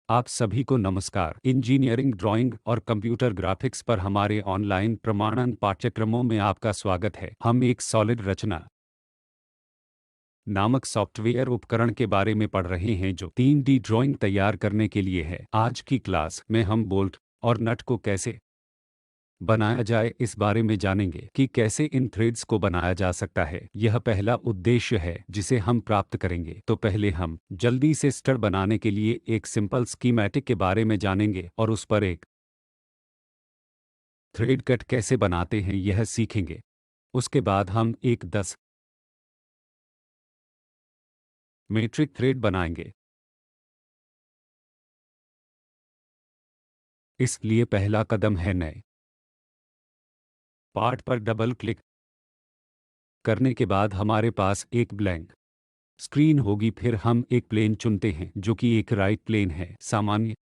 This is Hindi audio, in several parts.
आप सभी को नमस्कार। इंजीनियरिंग ड्राइंग और कंप्यूटर ग्राफिक्स पर हमारे ऑनलाइन प्रमाणन पाठ्यक्रमों में आपका स्वागत है। हम एक सॉलिड रचना नामक सॉफ्टवेयर उपकरण के बारे में पढ़ रहे हैं जो 3D ड्राइंग तैयार करने के लिए है। आज की क्लास में हम बोल्ट और नट को कैसे बनाया जाए इस बारे में जानेंगे कि कैसे इन थ्रेड्स को बनाया जा सकता है। यह पहला उद्देश्य है जिसे हम प्राप्त करेंगे। तो पहले हम जल्दी से स्टड बनाने के लिए एक सिंपल स्कीमेटिक के बारे में जानेंगे और उस पर एक थ्रेड कट कैसे बनाते हैं यह सीखेंगे। उसके बाद हम एक 10 मीट्रिक थ्रेड बनाएंगे। इसलिए पहला कदम है नए पार्ट पर डबल क्लिक करने के बाद हमारे पास एक ब्लैंक स्क्रीन होगी। फिर हम एक प्लेन चुनते हैं जो कि एक राइट प्लेन है। सामान्य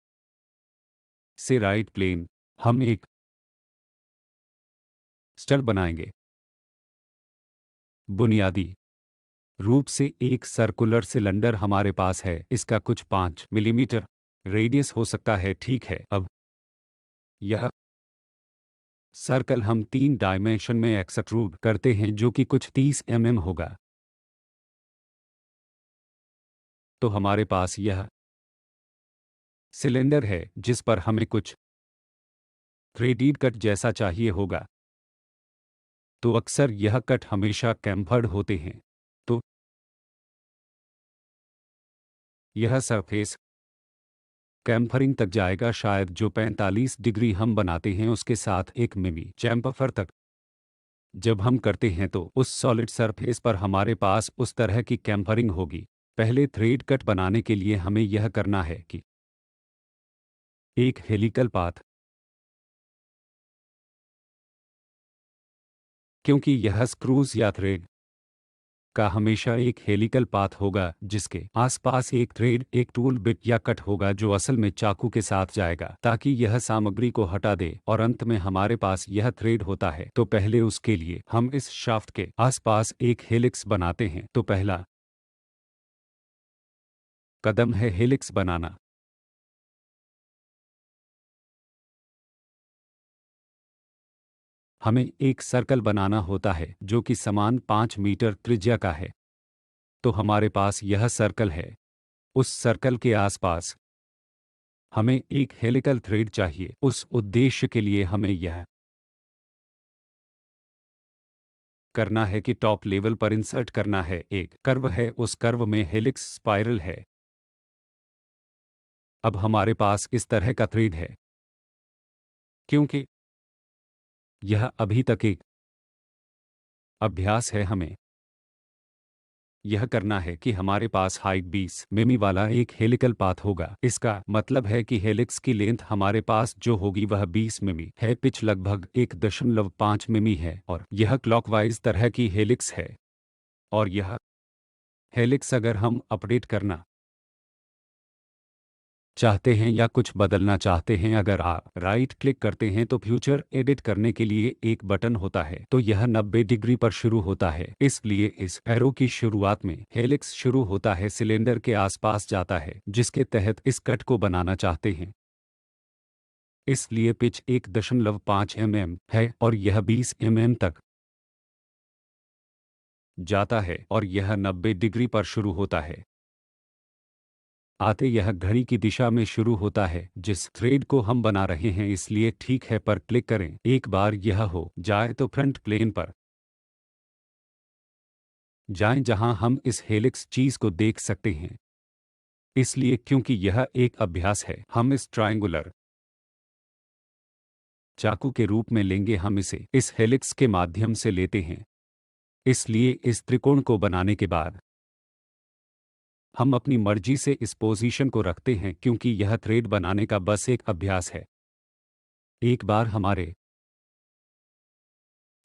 से राइट प्लेन हम एक स्टड बनाएंगे। बुनियादी रूप से एक सर्कुलर सिलेंडर हमारे पास है। इसका कुछ 5 मिलीमीटर रेडियस हो सकता है। ठीक है, अब यह सर्कल हम 3 डायमेंशन में एक्सट्रूड करते हैं जो कि कुछ 30 होगा। तो हमारे पास यह सिलेंडर है जिस पर हमें कुछ थ्रेडेड कट जैसा चाहिए होगा। तो अक्सर यह कट हमेशा कैम्फर्ड होते हैं। तो यह सरफेस कैम्फरिंग तक जाएगा, शायद जो 45 डिग्री हम बनाते हैं उसके साथ 1 मिमी चैम्फर तक। जब हम करते हैं तो उस सॉलिड सरफेस पर हमारे पास उस तरह की कैम्फरिंग होगी। पहले थ्रेड कट बनाने के लिए हमें यह करना है कि एक हेलिकल पाथ, क्योंकि यह स्क्रूज या थ्रेड का हमेशा एक हेलिकल पाथ होगा जिसके आसपास एक थ्रेड, एक टूल बिट या कट होगा जो असल में चाकू के साथ जाएगा ताकि यह सामग्री को हटा दे और अंत में हमारे पास यह थ्रेड होता है। तो पहले उसके लिए हम इस शाफ्ट के आसपास एक हेलिक्स बनाते हैं। तो पहला कदम है हेलिक्स बनाना। हमें एक सर्कल बनाना होता है जो कि समान 5 मीटर त्रिज्या का है। तो हमारे पास यह सर्कल है। उस सर्कल के आसपास हमें एक हेलिकल थ्रेड चाहिए। उस उद्देश्य के लिए हमें यह करना है कि टॉप लेवल पर इंसर्ट करना है। एक कर्व है, उस कर्व में हेलिक्स स्पाइरल है। अब हमारे पास इस तरह का थ्रेड है। क्योंकि यह अभी तक एक अभ्यास है, हमें यह करना है कि हमारे पास हाइट 20 मिमी वाला एक हेलिकल पाथ होगा। इसका मतलब है कि हेलिक्स की लेंथ हमारे पास जो होगी वह 20 मिमी है। पिच लगभग 1.5 मिमी है और यह क्लॉकवाइज तरह की हेलिक्स है। और यह हेलिक्स अगर हम अपडेट करना चाहते हैं या कुछ बदलना चाहते हैं, अगर आप राइट क्लिक करते हैं तो फ्यूचर एडिट करने के लिए एक बटन होता है। तो यह 90 डिग्री पर शुरू होता है, इसलिए इस एरो की शुरुआत में हेलिक्स शुरू होता है, सिलेंडर के आसपास जाता है जिसके तहत इस कट को बनाना चाहते हैं। इसलिए पिच 1.5 है और यह 20 तक जाता है और यह 90 डिग्री पर शुरू होता है। आते यह घड़ी की दिशा में शुरू होता है जिस थ्रेड को हम बना रहे हैं, इसलिए ठीक है पर क्लिक करें। एक बार यह हो जाए तो फ्रंट प्लेन पर जाएं जहां हम इस हेलिक्स चीज को देख सकते हैं। इसलिए क्योंकि यह एक अभ्यास है, हम इस ट्रायंगुलर चाकू के रूप में लेंगे। हम इसे इस हेलिक्स के माध्यम से लेते हैं। इसलिए इस त्रिकोण को बनाने के बाद हम अपनी मर्जी से इस पोजीशन को रखते हैं क्योंकि यह थ्रेड बनाने का बस एक अभ्यास है। एक बार हमारे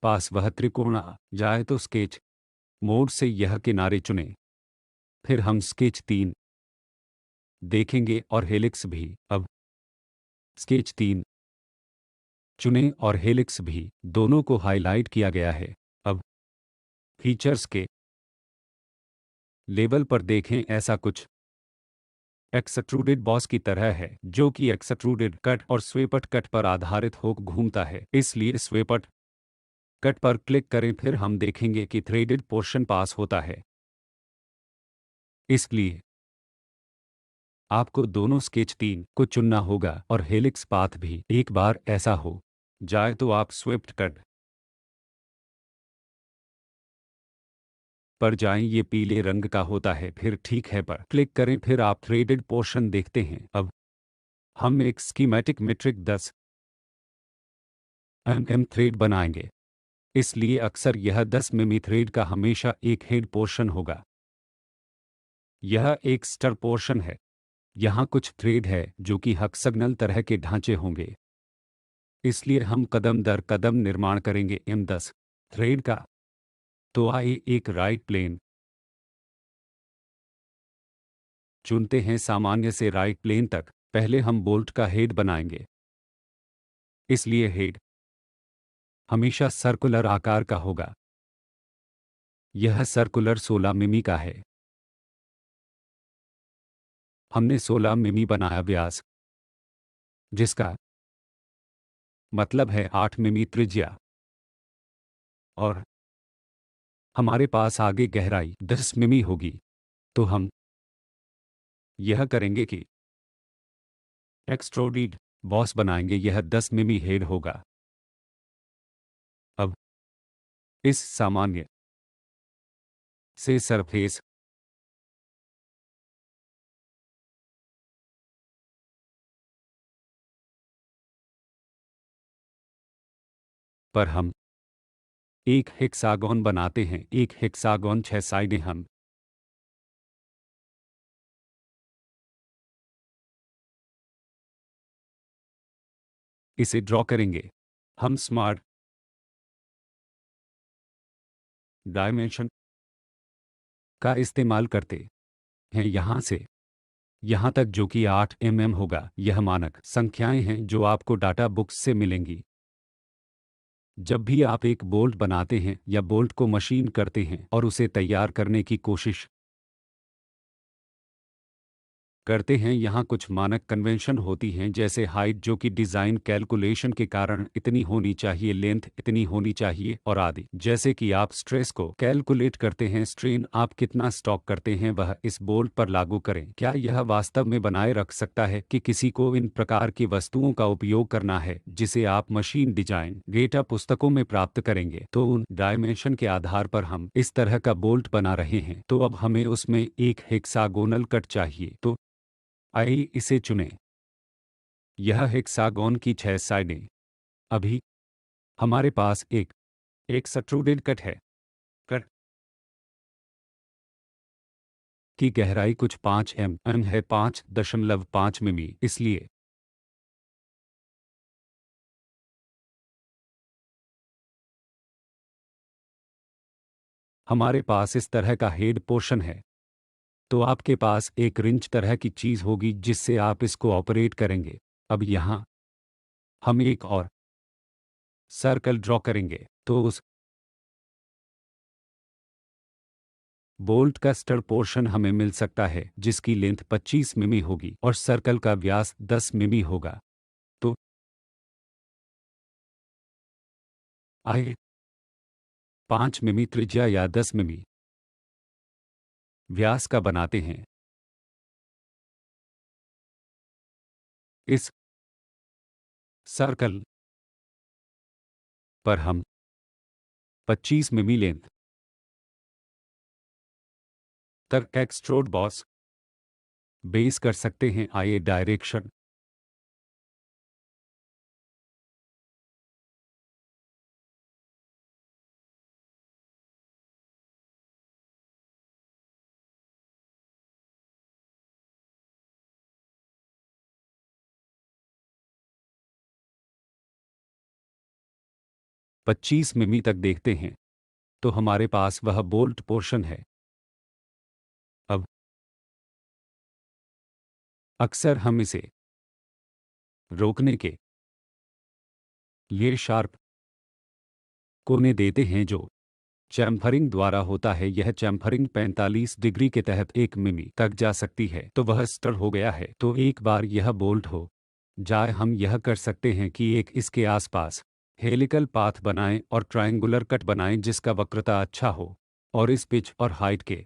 पास वह त्रिकोण आ जाए तो स्केच मोड से यह किनारे चुनें। फिर हम स्केच 3 देखेंगे और हेलिक्स भी। अब स्केच 3 चुनें और हेलिक्स भी, दोनों को हाईलाइट किया गया है। अब फीचर्स के लेवल पर देखें, ऐसा कुछ एक्सट्रूडेड बॉस की तरह है, जो कि एक्सट्रूडेड कट और स्वेपट कट पर आधारित हो घूमता है। इसलिए स्वेपट कट पर क्लिक करें, फिर हम देखेंगे कि थ्रेडेड पोर्शन पास होता है। इसलिए आपको दोनों स्केच 3 को चुनना होगा और हेलिक्स पाथ भी। एक बार ऐसा हो जाए तो आप स्वेप्ट कट पर जाएं, ये पीले रंग का होता है। फिर ठीक है पर क्लिक करें, फिर आप थ्रेडेड पोर्शन देखते हैं। अब हम एक स्कीमेटिक मीट्रिक 10 थ्रेड बनाएंगे। इसलिए अक्सर यह 10 मिमी थ्रेड का हमेशा एक हेड पोर्शन होगा। यह एक स्टर पोर्शन है। यहाँ कुछ थ्रेड है जो कि हेक्सागोनल तरह के ढांचे होंगे। इसलिए हम कदम दर कदम निर्माण करेंगे M10 थ्रेड का। तो आइए एक राइट प्लेन चुनते हैं, सामान्य से राइट प्लेन तक। पहले हम बोल्ट का हेड बनाएंगे। इसलिए हेड हमेशा सर्कुलर आकार का होगा। यह सर्कुलर 16 मिमी का है। हमने 16 मिमी बनाया व्यास, जिसका मतलब है 8 मिमी त्रिज्या, और हमारे पास आगे गहराई 10 मिमी होगी। तो हम यह करेंगे कि एक्सट्रूडेड बॉस बनाएंगे। यह 10 मिमी हेड होगा। अब इस सामान्य से सरफेस पर हम एक हेक्सागोन बनाते हैं। एक हेक्सागोन 6 साइडें हम इसे ड्रॉ करेंगे। हम स्मार्ट डायमेंशन का इस्तेमाल करते हैं यहाँ से यहाँ तक, जो कि 8 होगा। यह मानक संख्याएं हैं जो आपको डाटा बुक्स से मिलेंगी। जब भी आप एक बोल्ट बनाते हैं या बोल्ट को मशीन करते हैं और उसे तैयार करने की कोशिश करते हैं, यहाँ कुछ मानक कन्वेंशन होती हैं, जैसे हाइट जो कि डिज़ाइन कैलकुलेशन के कारण इतनी होनी चाहिए, लेंथ इतनी होनी चाहिए और आदि। जैसे कि आप स्ट्रेस को कैलकुलेट करते हैं, स्ट्रेन आप कितना स्टॉक करते हैं वह इस बोल्ट पर लागू करें। क्या यह वास्तव में बनाए रख सकता है कि किसी को इन प्रकार की वस्तुओं का उपयोग करना है जिसे आप मशीन डिजाइन डेटा पुस्तकों में प्राप्त करेंगे? तो उन डायमेंशन के आधार पर हम इस तरह का बोल्ट बना रहे हैं। तो अब हमें उसमें एक हेक्सागोनल कट चाहिए। तो आइए इसे चुनें। यह हेक्सागोन की 6 साइडें। अभी हमारे पास एक सट्रूडेड कट है। कट की गहराई कुछ 5 एम है, 5.5 मिमी। इसलिए हमारे पास इस तरह का हेड पोर्शन है। तो आपके पास एक रिंच तरह की चीज़ होगी जिससे आप इसको ऑपरेट करेंगे। अब यहाँ हम एक और सर्कल ड्रॉ करेंगे। तो उस बोल्ट का स्टर पोर्शन हमें मिल सकता है जिसकी लेंथ 25 मिमी होगी और सर्कल का व्यास 10 मिमी होगा। तो आइए 5 मिमी त्रिज्या या 10 मिमी व्यास का बनाते हैं। इस सर्कल पर हम 25 मिमी लेंथ तक एक्सट्रूड बॉस बेस कर सकते हैं। आइए डायरेक्शन 25 मिमी तक देखते हैं। तो हमारे पास वह बोल्ट पोर्शन है। अब अक्सर हम इसे रोकने के लिए शार्प कोने देते हैं, जो चैम्फरिंग द्वारा होता है। यह चैम्फरिंग 45 डिग्री के तहत 1 मिमी तक जा सकती है। तो वह स्टर हो गया है। तो एक बार यह बोल्ट हो जाए हम यह कर सकते हैं कि एक इसके आसपास हेलिकल पाथ बनाएं और ट्रायंगुलर कट बनाएं जिसका वक्रता अच्छा हो और इस पिच और हाइट के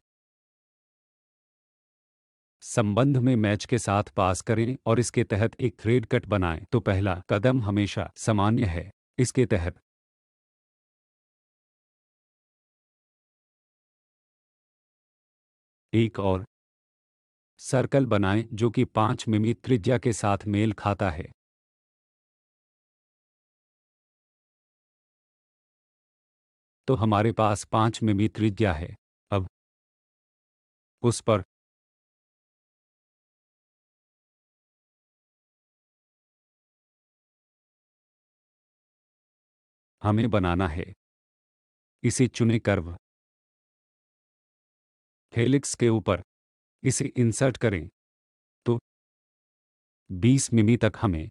संबंध में मैच के साथ पास करें और इसके तहत एक थ्रेड कट बनाएं। तो पहला कदम हमेशा सामान्य है। इसके तहत एक और सर्कल बनाएं जो कि 5 मिमी त्रिज्या के साथ मेल खाता है। तो हमारे पास 5 मिमी त्रिज्या है। अब उस पर हमें बनाना है। इसे चुने कर्व हेलिक्स के ऊपर इसे इंसर्ट करें। तो 20 मिमी तक हमें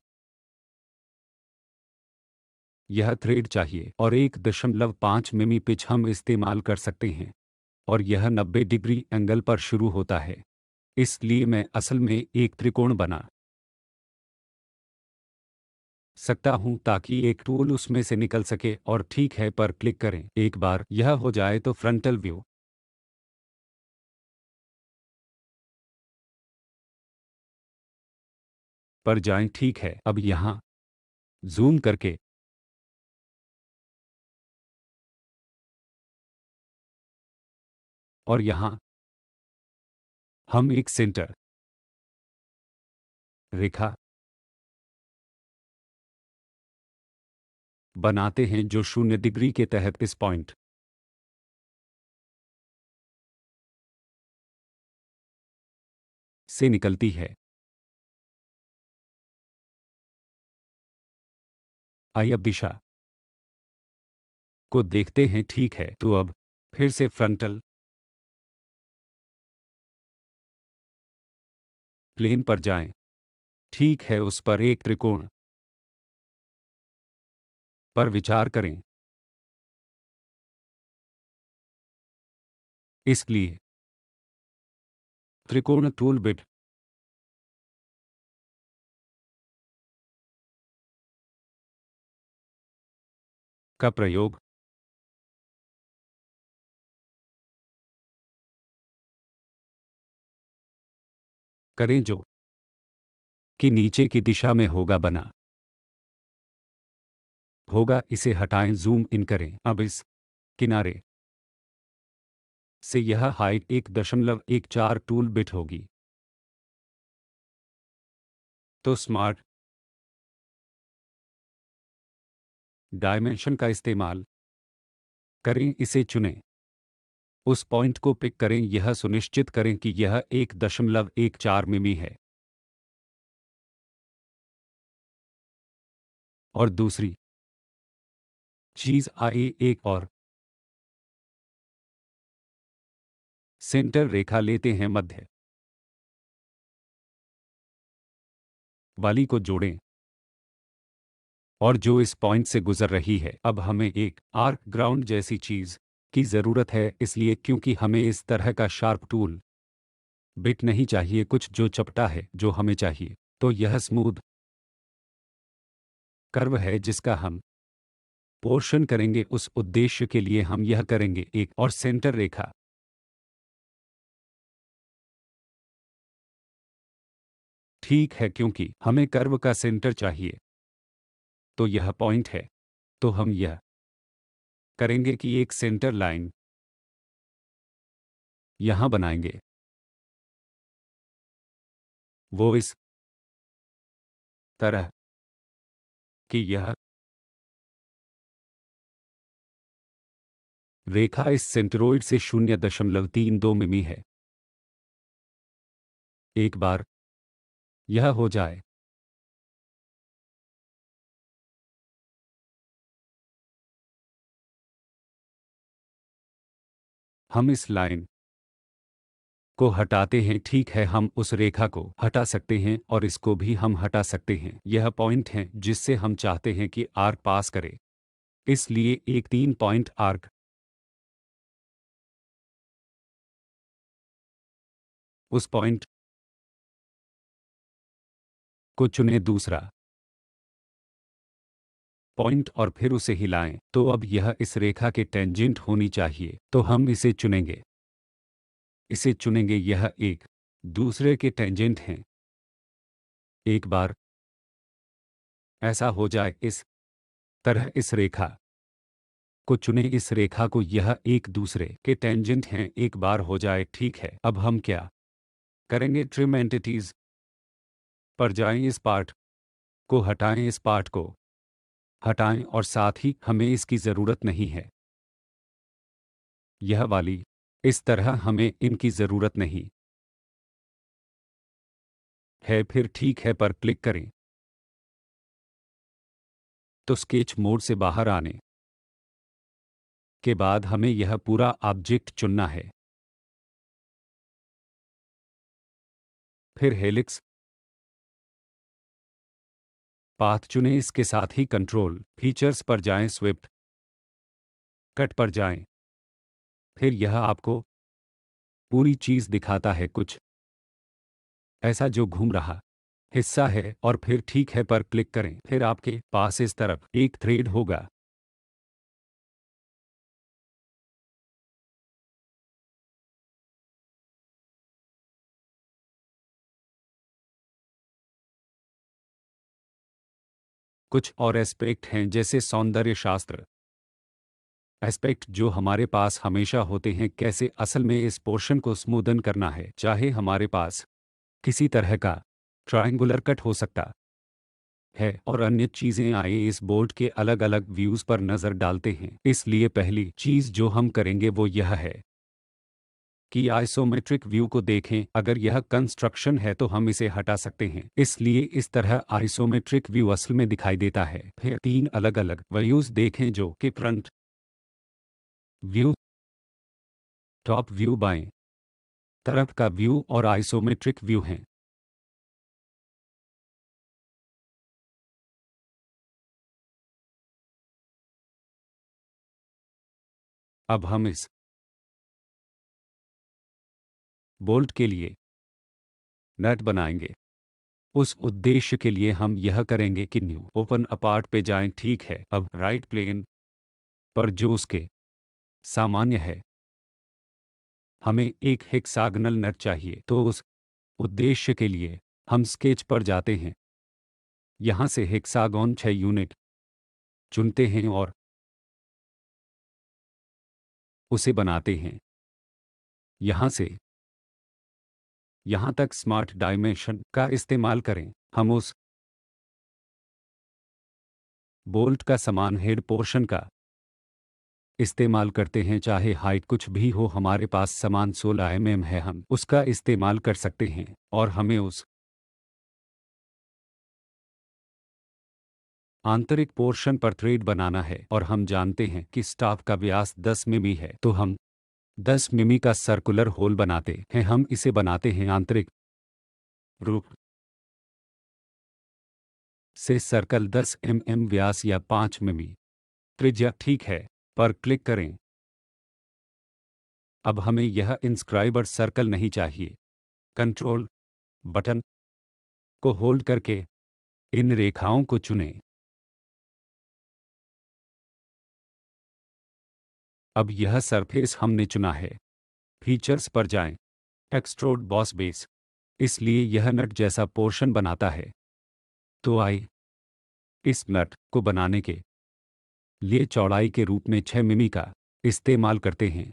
यह थ्रेड चाहिए और 1.5 मिमी पिच हम इस्तेमाल कर सकते हैं और यह 90 डिग्री एंगल पर शुरू होता है। इसलिए मैं असल में एक त्रिकोण बना सकता हूं ताकि एक टूल उसमें से निकल सके और ठीक है पर क्लिक करें। एक बार यह हो जाए तो फ्रंटल व्यू पर जाएं। ठीक है, अब यहां जूम करके और यहां हम एक सेंटर रेखा बनाते हैं जो 0 डिग्री के तहत इस पॉइंट से निकलती है। आइए अब दिशा को देखते हैं। ठीक है, तो अब फिर से फ्रंटल प्लेन पर जाएं। ठीक है, उस पर एक त्रिकोण पर विचार करें। इसलिए त्रिकोण टूल बिट का प्रयोग करें जो कि नीचे की दिशा में होगा बना होगा। इसे हटाएं, जूम इन करें। अब इस किनारे से यह हाइट 1.14 टूल बिट होगी। तो स्मार्ट डायमेंशन का इस्तेमाल करें, इसे चुनें, उस पॉइंट को पिक करें, यह सुनिश्चित करें कि यह 1.14 मिमी है और दूसरी चीज आइए एक और सेंटर रेखा लेते हैं, मध्य वाली को जोड़ें और जो इस पॉइंट से गुजर रही है। अब हमें एक आर्क ग्राउंड जैसी चीज की जरूरत है, इसलिए क्योंकि हमें इस तरह का शार्प टूल बिट नहीं चाहिए, कुछ जो चपटा है जो हमें चाहिए। तो यह स्मूथ कर्व है जिसका हम पोर्शन करेंगे। उस उद्देश्य के लिए हम यह करेंगे एक और सेंटर रेखा ठीक है, क्योंकि हमें कर्व का सेंटर चाहिए तो यह पॉइंट है। तो हम यह करेंगे कि एक सेंटर लाइन यहां बनाएंगे, वो इस तरह कि यह रेखा इस सेंट्रोइड से 0.32 मिमी है। एक बार यह हो जाए हम इस लाइन को हटाते हैं। ठीक है, हम उस रेखा को हटा सकते हैं और इसको भी हम हटा सकते हैं। यह पॉइंट है जिससे हम चाहते हैं कि आर्क पास करे, इसलिए एक 3 पॉइंट आर्क उस पॉइंट को चुनें, दूसरा पॉइंट, और फिर उसे हिलाएं। तो अब यह इस रेखा के टेंजेंट होनी चाहिए, तो हम इसे चुनेंगे। इसे चुनेंगे, यह एक दूसरे के टेंजेंट हैं। एक बार ऐसा हो जाए, इस तरह इस रेखा को चुनें, इस रेखा को, यह एक दूसरे के टेंजेंट हैं। एक बार हो जाए, ठीक है। अब हम क्या करेंगे, ट्रिम एंटिटीज पर जाएं, इस पार्ट को हटाएं, इस पार्ट को हटाएं, और साथ ही हमें इसकी ज़रूरत नहीं है, यह वाली। इस तरह हमें इनकी ज़रूरत नहीं है। फिर ठीक है पर क्लिक करें, तो स्केच मोड से बाहर आने के बाद हमें यह पूरा ऑब्जेक्ट चुनना है। फिर हेलिक्स पाथ चुनें, इसके साथ ही कंट्रोल फीचर्स पर जाएं, स्विफ्ट कट पर जाएं। फिर यह आपको पूरी चीज़ दिखाता है, कुछ ऐसा जो घूम रहा हिस्सा है, और फिर ठीक है पर क्लिक करें। फिर आपके पास इस तरफ एक थ्रेड होगा। कुछ और एस्पेक्ट हैं, जैसे सौंदर्य शास्त्र एस्पेक्ट, जो हमारे पास हमेशा होते हैं। कैसे असल में इस पोर्शन को स्मूदन करना है, चाहे हमारे पास किसी तरह का ट्रायंगुलर कट हो सकता है, और अन्य चीज़ें। आए इस बोर्ड के अलग अलग व्यूज़ पर नज़र डालते हैं। इसलिए पहली चीज़ जो हम करेंगे वो यह है कि आइसोमेट्रिक व्यू को देखें। अगर यह कंस्ट्रक्शन है तो हम इसे हटा सकते हैं, इसलिए इस तरह आइसोमेट्रिक व्यू असल में दिखाई देता है। फिर तीन अलग अलग व्यूज़ देखें, जो कि फ्रंट व्यू, टॉप व्यू, बाएं तरफ का व्यू और आइसोमेट्रिक व्यू हैं। अब हम इस बोल्ट के लिए नट बनाएंगे। उस उद्देश्य के लिए हम यह करेंगे कि न्यू ओपन अपार्ट पे जाएं, ठीक है। अब राइट प्लेन पर जो उसके सामान्य है, हमें एक हेक्सागनल नट चाहिए। तो उस उद्देश्य के लिए हम स्केच पर जाते हैं, यहाँ से हेक्सागोन 6 यूनिट चुनते हैं और उसे बनाते हैं। यहाँ से यहाँ तक स्मार्ट डायमेंशन का इस्तेमाल करें। हम उस बोल्ट का समान हेड पोर्शन का इस्तेमाल करते हैं, चाहे हाइट कुछ भी हो। हमारे पास समान 16 mm है, हम उसका इस्तेमाल कर सकते हैं। और हमें उस आंतरिक पोर्शन पर थ्रेड बनाना है, और हम जानते हैं कि स्टाफ का व्यास 10 मिमी है, तो हम 10 मिमी का सर्कुलर होल बनाते हैं। हम इसे बनाते हैं आंतरिक रूप से सर्कल 10 mm व्यास या 5 मिमी त्रिज्या, ठीक है पर क्लिक करें। अब हमें यह इंस्क्राइबर सर्कल नहीं चाहिए। कंट्रोल बटन को होल्ड करके इन रेखाओं को चुनें। अब यह सरफेस हमने चुना है। फीचर्स पर जाएं, एक्सट्रूड बॉस बेस, इसलिए यह नट जैसा पोर्शन बनाता है। तो आई इस नट को बनाने के लिए चौड़ाई के रूप में 6 मिमी का इस्तेमाल करते हैं।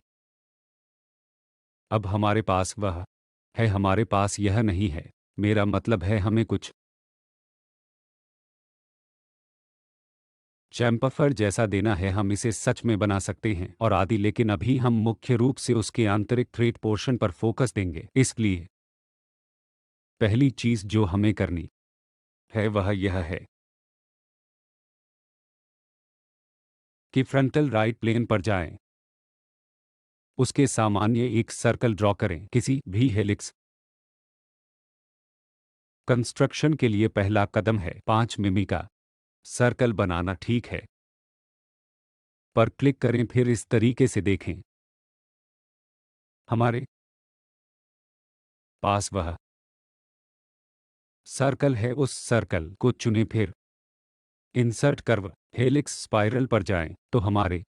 अब हमारे पास वह है, हमारे पास यह नहीं है। मेरा मतलब है हमें कुछ चैम्पफर जैसा देना है। हम इसे सच में बना सकते हैं और आदि, लेकिन अभी हम मुख्य रूप से उसके आंतरिक थ्रेड पोर्शन पर फोकस देंगे। इसलिए पहली चीज जो हमें करनी है वह यह है कि फ्रंटल राइट प्लेन पर जाएं, उसके सामान्य एक सर्कल ड्रॉ करें। किसी भी हेलिक्स कंस्ट्रक्शन के लिए पहला कदम है 5 मिमी का सर्कल बनाना, ठीक है पर क्लिक करें। फिर इस तरीके से देखें, हमारे पास वह सर्कल है, उस सर्कल को चुनें, फिर इंसर्ट कर्व हेलिक्स स्पाइरल पर जाएं तो हमारे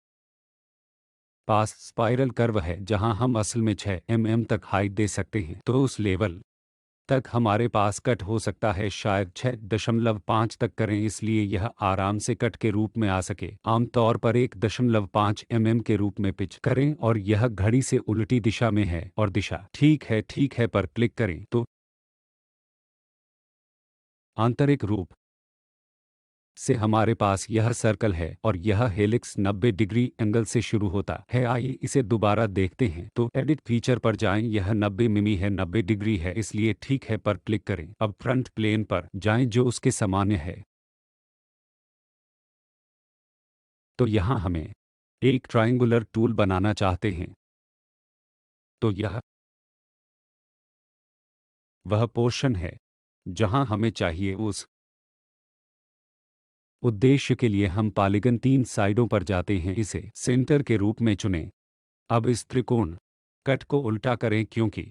पास स्पाइरल कर्व है जहां हम असल में 6 mm तक हाइट दे सकते हैं। तो उस लेवल तक हमारे पास कट हो सकता है, शायद 6.5 तक करें, इसलिए यह आराम से कट के रूप में आ सके। आमतौर पर 1.5 mm के रूप में पिच करें और यह घड़ी से उल्टी दिशा में है और दिशा ठीक है पर क्लिक करें तो आंतरिक रूप से हमारे पास यह सर्कल है और यह हेलिक्स 90 डिग्री एंगल से शुरू होता है। आइए इसे दोबारा देखते हैं। तो एडिट फीचर पर जाएं, यह 90 मिमी है, 90 डिग्री है, इसलिए ठीक है पर क्लिक करें। अब फ्रंट प्लेन पर जाएं जो उसके सामान्य है। तो यहाँ हमें एक ट्रायंगुलर टूल बनाना चाहते हैं। तो यह वह पोर्शन है जहाँ हमें चाहिए। उस उद्देश्य के लिए हम पॉलीगन 3 साइडों पर जाते हैं, इसे सेंटर के रूप में चुनें। अब इस त्रिकोण कट को उल्टा करें क्योंकि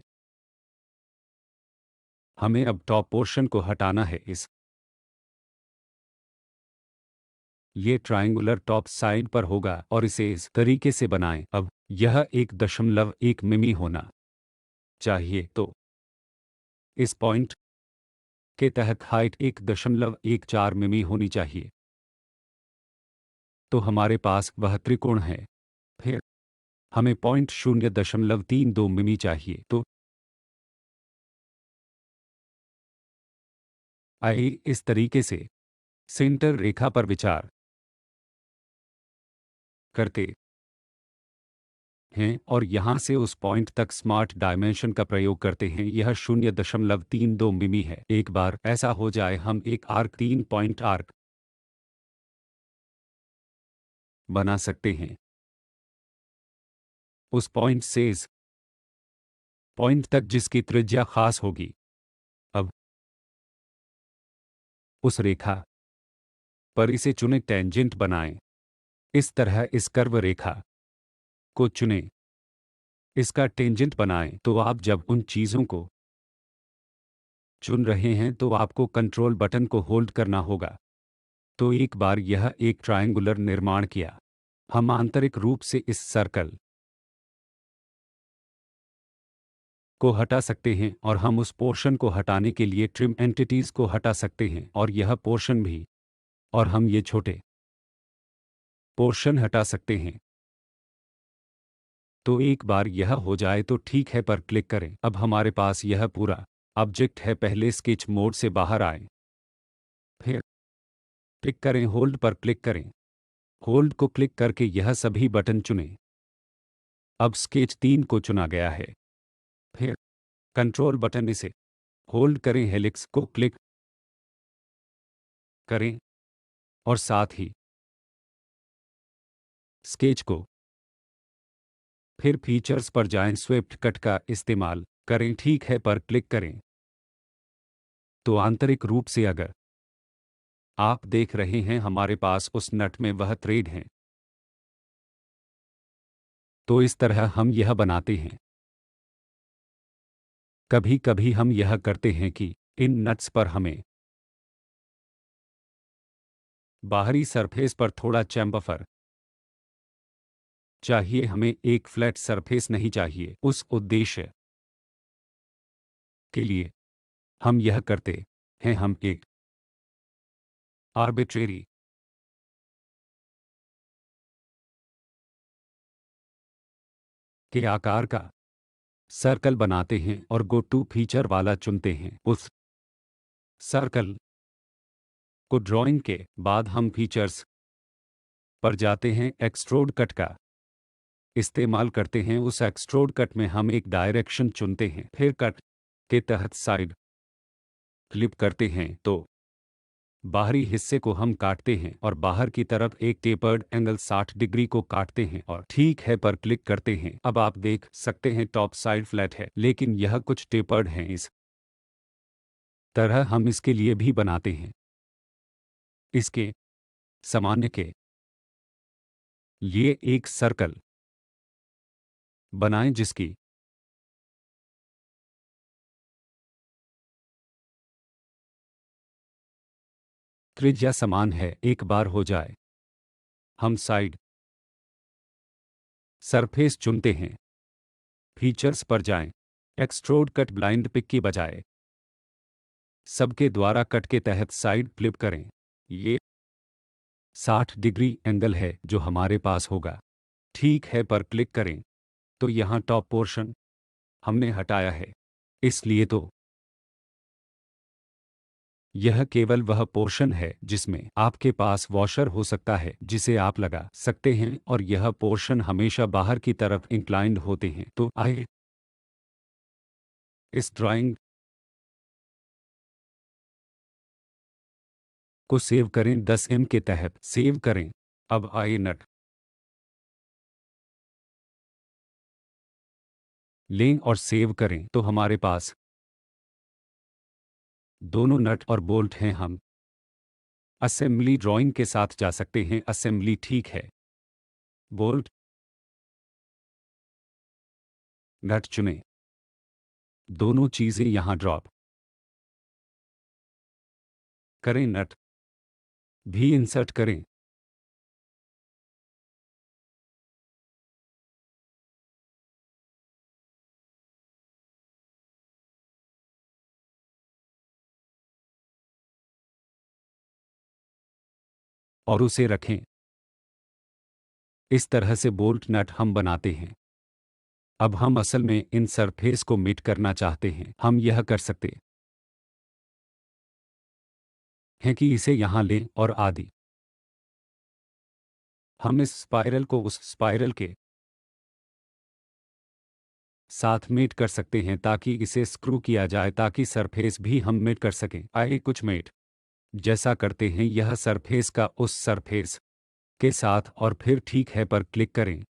हमें अब टॉप पोर्शन को हटाना है। इस ये ट्रायंगुलर टॉप साइड पर होगा और इसे इस तरीके से बनाएं। अब यह 1.1 मिमी होना चाहिए। तो इस पॉइंट के तहत हाइट 1.14 मिमी होनी चाहिए। तो हमारे पास वह त्रिकोण है। फिर हमें पॉइंट 0.32 मिमी चाहिए। तो आइए इस तरीके से सेंटर रेखा पर विचार करते हैं और यहाँ से उस पॉइंट तक स्मार्ट डायमेंशन का प्रयोग करते हैं। यह 0.32 मिमी है। एक बार ऐसा हो जाए, हम एक आर्क 3 पॉइंट आर्क बना सकते हैं। उस पॉइंट से इस पॉइंट तक जिसकी त्रिज्या खास होगी। अब उस रेखा पर इसे चुने, टेंजेंट बनाएं। इस तरह इस कर्व रेखा को चुनें, इसका टेंजेंट बनाएं। तो आप जब उन चीज़ों को चुन रहे हैं तो आपको कंट्रोल बटन को होल्ड करना होगा। तो एक बार यह एक ट्रायंगुलर निर्माण किया, हम आंतरिक रूप से इस सर्कल को हटा सकते हैं और हम उस पोर्शन को हटाने के लिए ट्रिम एंटिटीज को हटा सकते हैं और यह पोर्शन भी, और हम ये छोटे पोर्शन हटा सकते हैं। तो एक बार यह हो जाए तो ठीक है पर क्लिक करें। अब हमारे पास यह पूरा ऑब्जेक्ट है। पहले स्केच मोड से बाहर आएं, फिर क्लिक करें, होल्ड पर क्लिक करें। होल्ड को क्लिक करके यह सभी बटन चुनें। अब स्केच 3 को चुना गया है। फिर कंट्रोल बटन, इसे होल्ड करें, हेलिक्स को क्लिक करें और साथ ही स्केच को। फिर फीचर्स पर जाएं, स्वेप्ट कट का इस्तेमाल करें, ठीक है पर क्लिक करें। तो आंतरिक रूप से अगर आप देख रहे हैं, हमारे पास उस नट में वह थ्रेड हैं। तो इस तरह हम यह बनाते हैं। कभी कभी हम यह करते हैं कि इन नट्स पर हमें बाहरी सरफेस पर थोड़ा चैम्फर चाहिए, हमें एक फ्लैट सरफेस नहीं चाहिए। उस उद्देश्य के लिए हम यह करते हैं, हम एक आर्बिट्रेरी के आकार का सर्कल बनाते हैं और गो टू फीचर वाला चुनते हैं। उस सर्कल को ड्राइंग के बाद हम फीचर्स पर जाते हैं, एक्सट्रोड कट का इस्तेमाल करते हैं। उस एक्सट्रोड कट में हम एक डायरेक्शन चुनते हैं, फिर कट के तहत साइड फ्लिप करते हैं। तो बाहरी हिस्से को हम काटते हैं और बाहर की तरफ एक टेपर्ड एंगल 60 डिग्री को काटते हैं और ठीक है पर क्लिक करते हैं। अब आप देख सकते हैं टॉप साइड फ्लैट है, लेकिन यह कुछ टेपर्ड हैं। इस तरह हम इसके लिए भी बनाते हैं। इसके सामान्य के लिए एक सर्कल बनाएं जिसकी त्रिज्या समान है। एक बार हो जाए, हम साइड सरफेस चुनते हैं। फीचर्स पर जाएं। एक्सट्रूड कट ब्लाइंड पिक की बजाय सबके द्वारा कट के तहत साइड फ्लिप करें। ये 60 डिग्री एंगल है जो हमारे पास होगा। ठीक है पर क्लिक करें तो यहाँ टॉप पोर्शन हमने हटाया है, इसलिए तो यह केवल वह पोर्शन है जिसमें आपके पास वॉशर हो सकता है जिसे आप लगा सकते हैं, और यह पोर्शन हमेशा बाहर की तरफ इंक्लाइंड होते हैं। तो आइए इस ड्राइंग को सेव करें। 10 एम के तहत सेव करें। अब आइए नट लें और सेव करें तो हमारे पास दोनों नट और बोल्ट हैं। हम असेंबली ड्राइंग के साथ जा सकते हैं। असेंबली ठीक है। बोल्ट नट चुनें। दोनों चीज़ें यहाँ ड्रॉप करें। नट भी इंसर्ट करें। और उसे रखें। इस तरह से बोल्ट नट हम बनाते हैं। अब हम असल में इन सरफेस को मीट करना चाहते हैं। हम यह कर सकते हैं कि इसे यहाँ लें और आदि हम इस स्पाइरल को उस स्पाइरल के साथ मेट कर सकते हैं ताकि इसे स्क्रू किया जाए ताकि सरफेस भी हम मेट कर सकें। आइए कुछ मेट जैसा करते हैं। यह सरफेस का उस सरफेस के साथ और फिर ठीक है पर क्लिक करें।